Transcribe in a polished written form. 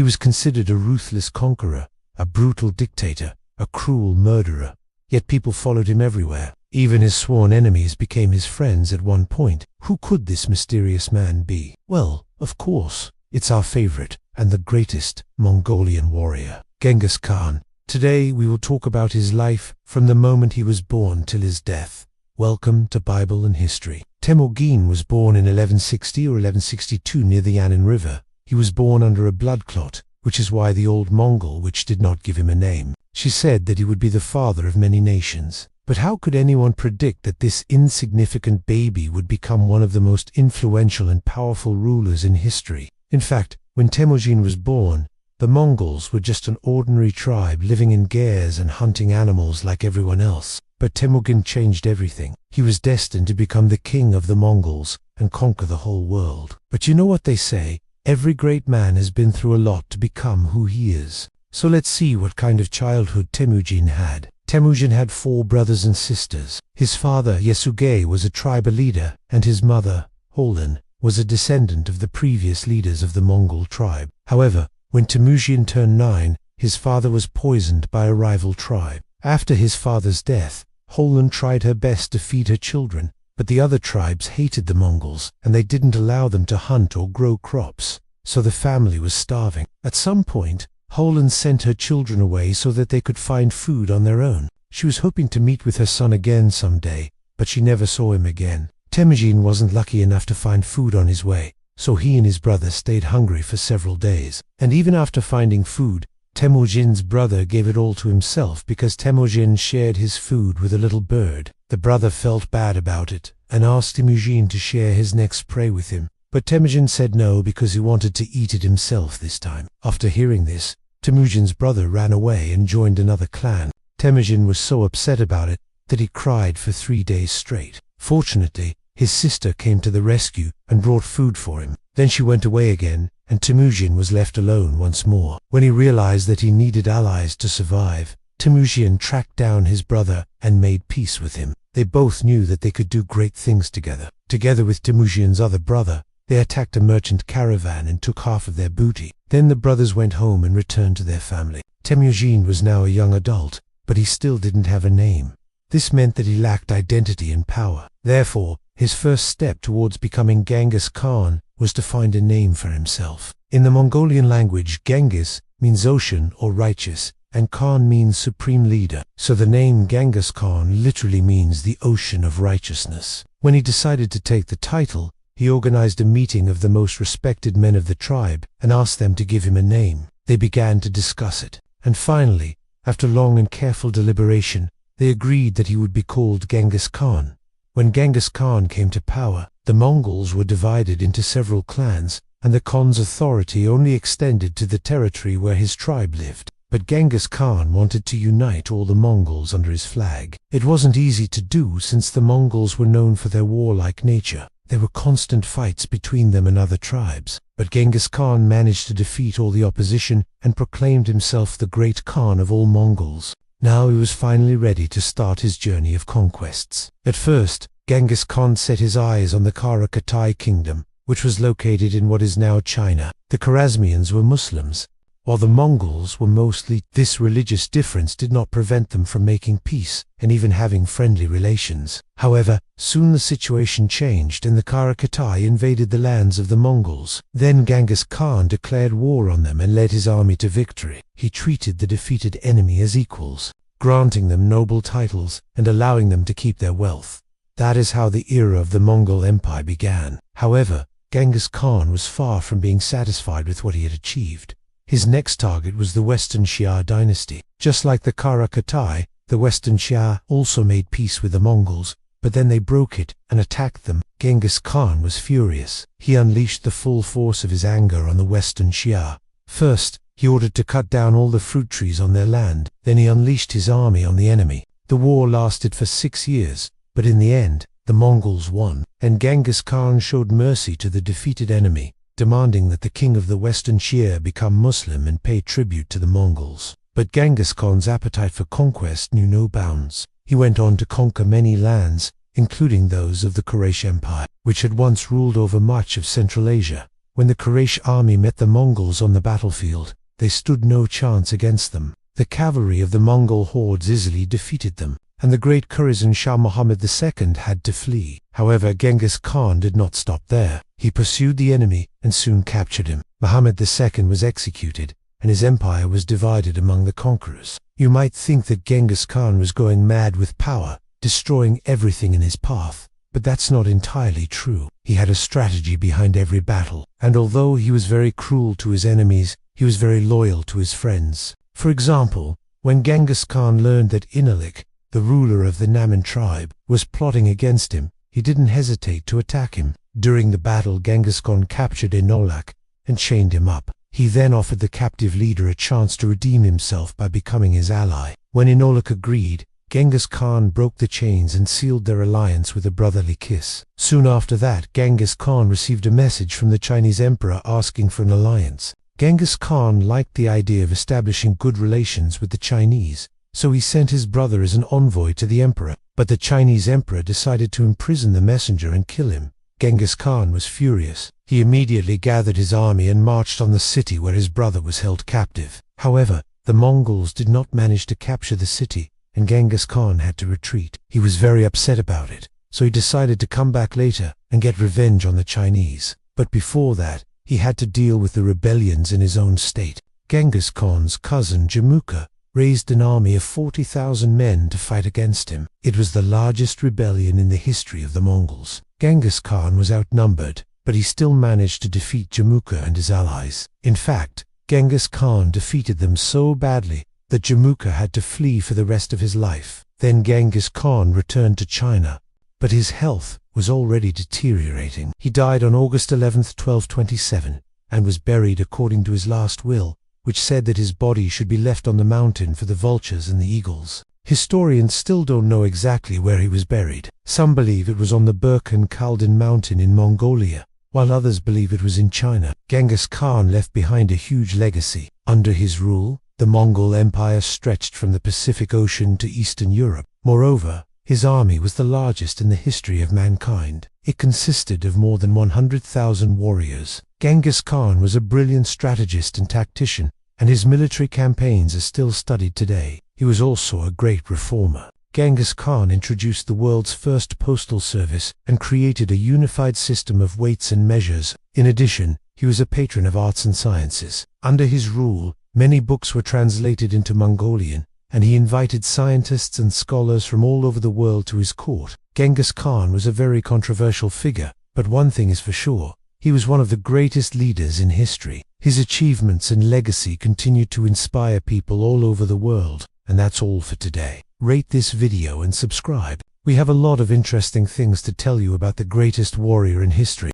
He was considered a ruthless conqueror, a brutal dictator, a cruel murderer. Yet people followed him everywhere. Even his sworn enemies became his friends at one point. Who could this mysterious man be? Well, of course, it's our favorite and the greatest Mongolian warrior, Genghis Khan. Today we will talk about his life from the moment he was born till his death. Welcome to Bible and History. Temujin was born in 1160 or 1162 near the Yanan River. He was born under a blood clot, which is why the old Mongol witch did not give him a name. She said that he would be the father of many nations. But how could anyone predict that this insignificant baby would become one of the most influential and powerful rulers in history? In fact, when Temujin was born, the Mongols were just an ordinary tribe living in gairs and hunting animals like everyone else. But Temujin changed everything. He was destined to become the king of the Mongols and conquer the whole world. But you know what they say? Every great man has been through a lot to become who he is. So let's see what kind of childhood Temujin had. Temujin had 4 brothers and sisters. His father, Yesugei, was a tribal leader, and his mother, Holin, was a descendant of the previous leaders of the Mongol tribe. However, when Temujin turned 9, his father was poisoned by a rival tribe. After his father's death, Holin tried her best to feed her children, but the other tribes hated the Mongols, and they didn't allow them to hunt or grow crops, so the family was starving. At some point, Holin sent her children away so that they could find food on their own. She was hoping to meet with her son again someday, but she never saw him again. Temujin wasn't lucky enough to find food on his way, so he and his brother stayed hungry for several days. And even after finding food, Temujin's brother gave it all to himself because Temujin shared his food with a little bird. The brother felt bad about it and asked Temujin to share his next prey with him. But Temujin said no because he wanted to eat it himself this time. After hearing this, Temujin's brother ran away and joined another clan. Temujin was so upset about it that he cried for 3 days straight. Fortunately, his sister came to the rescue and brought food for him. Then she went away again, and Temujin was left alone once more. When he realized that he needed allies to survive, Temujin tracked down his brother and made peace with him. They both knew that they could do great things together. Together with Temujin's other brother, they attacked a merchant caravan and took half of their booty. Then the brothers went home and returned to their family. Temujin was now a young adult, but he still didn't have a name. This meant that he lacked identity and power. Therefore, his first step towards becoming Genghis Khan was to find a name for himself. In the Mongolian language, Genghis means ocean or righteous, and Khan means supreme leader. So the name Genghis Khan literally means the ocean of righteousness. When he decided to take the title, he organized a meeting of the most respected men of the tribe and asked them to give him a name. They began to discuss it, and finally, after long and careful deliberation, they agreed that he would be called Genghis Khan. When Genghis Khan came to power, the Mongols were divided into several clans, and the Khan's authority only extended to the territory where his tribe lived. But Genghis Khan wanted to unite all the Mongols under his flag. It wasn't easy to do since the Mongols were known for their warlike nature. There were constant fights between them and other tribes, but Genghis Khan managed to defeat all the opposition and proclaimed himself the great Khan of all Mongols. Now he was finally ready to start his journey of conquests. At first, Genghis Khan set his eyes on the Kara-Katai kingdom, which was located in what is now China. The Khwarezmians were Muslims, while the Mongols were mostly. This religious difference did not prevent them from making peace and even having friendly relations. However, soon the situation changed and the Kara-Katai invaded the lands of the Mongols. Then Genghis Khan declared war on them and led his army to victory. He treated the defeated enemy as equals, granting them noble titles and allowing them to keep their wealth. That is how the era of the Mongol Empire began. However, Genghis Khan was far from being satisfied with what he had achieved. His next target was the Western Xia dynasty. Just like the Kara-Katai, the Western Xia also made peace with the Mongols, but then they broke it and attacked them. Genghis Khan was furious. He unleashed the full force of his anger on the Western Xia. First, he ordered to cut down all the fruit trees on their land. Then he unleashed his army on the enemy. The war lasted for 6 years, but in the end, the Mongols won, and Genghis Khan showed mercy to the defeated enemy, demanding that the king of the Western Xia become Muslim and pay tribute to the Mongols. But Genghis Khan's appetite for conquest knew no bounds. He went on to conquer many lands, including those of the Quraysh Empire, which had once ruled over much of Central Asia. When the Quraysh army met the Mongols on the battlefield, they stood no chance against them. The cavalry of the Mongol hordes easily defeated them, and the great Khorasan Shah Muhammad II had to flee. However, Genghis Khan did not stop there. He pursued the enemy and soon captured him. Muhammad II was executed, and his empire was divided among the conquerors. You might think that Genghis Khan was going mad with power, destroying everything in his path, but that's not entirely true. He had a strategy behind every battle, and although he was very cruel to his enemies, he was very loyal to his friends. For example, when Genghis Khan learned that Inalik, the ruler of the Naman tribe, was plotting against him, he didn't hesitate to attack him. During the battle, Genghis Khan captured Inolak and chained him up. He then offered the captive leader a chance to redeem himself by becoming his ally. When Inolak agreed, Genghis Khan broke the chains and sealed their alliance with a brotherly kiss. Soon after that, Genghis Khan received a message from the Chinese emperor asking for an alliance. Genghis Khan liked the idea of establishing good relations with the Chinese, so he sent his brother as an envoy to the emperor. But the Chinese emperor decided to imprison the messenger and kill him. Genghis Khan was furious. He immediately gathered his army and marched on the city where his brother was held captive. However, the Mongols did not manage to capture the city, and Genghis Khan had to retreat. He was very upset about it, so he decided to come back later and get revenge on the Chinese. But before that, he had to deal with the rebellions in his own state. Genghis Khan's cousin Jamuka raised an army of 40,000 men to fight against him. It was the largest rebellion in the history of the Mongols. Genghis Khan was outnumbered, but he still managed to defeat Jamuka and his allies. In fact, Genghis Khan defeated them so badly that Jamuka had to flee for the rest of his life. Then Genghis Khan returned to China, but his health was already deteriorating. He died on August 11, 1227, and was buried according to his last will, which said that his body should be left on the mountain for the vultures and the eagles. Historians still don't know exactly where he was buried. Some believe it was on the Burkhan Khaldan mountain in Mongolia, while others believe it was in China. Genghis Khan left behind a huge legacy. Under his rule, the Mongol Empire stretched from the Pacific Ocean to Eastern Europe. Moreover, his army was the largest in the history of mankind. It consisted of more than 100,000 warriors. Genghis Khan was a brilliant strategist and tactician, and his military campaigns are still studied today. He was also a great reformer. Genghis Khan introduced the world's first postal service and created a unified system of weights and measures. In addition, he was a patron of arts and sciences. Under his rule, many books were translated into Mongolian, and he invited scientists and scholars from all over the world to his court. Genghis Khan was a very controversial figure, but one thing is for sure: he was one of the greatest leaders in history. His achievements and legacy continue to inspire people all over the world. And that's all for today. Rate this video and subscribe. We have a lot of interesting things to tell you about the greatest warrior in history.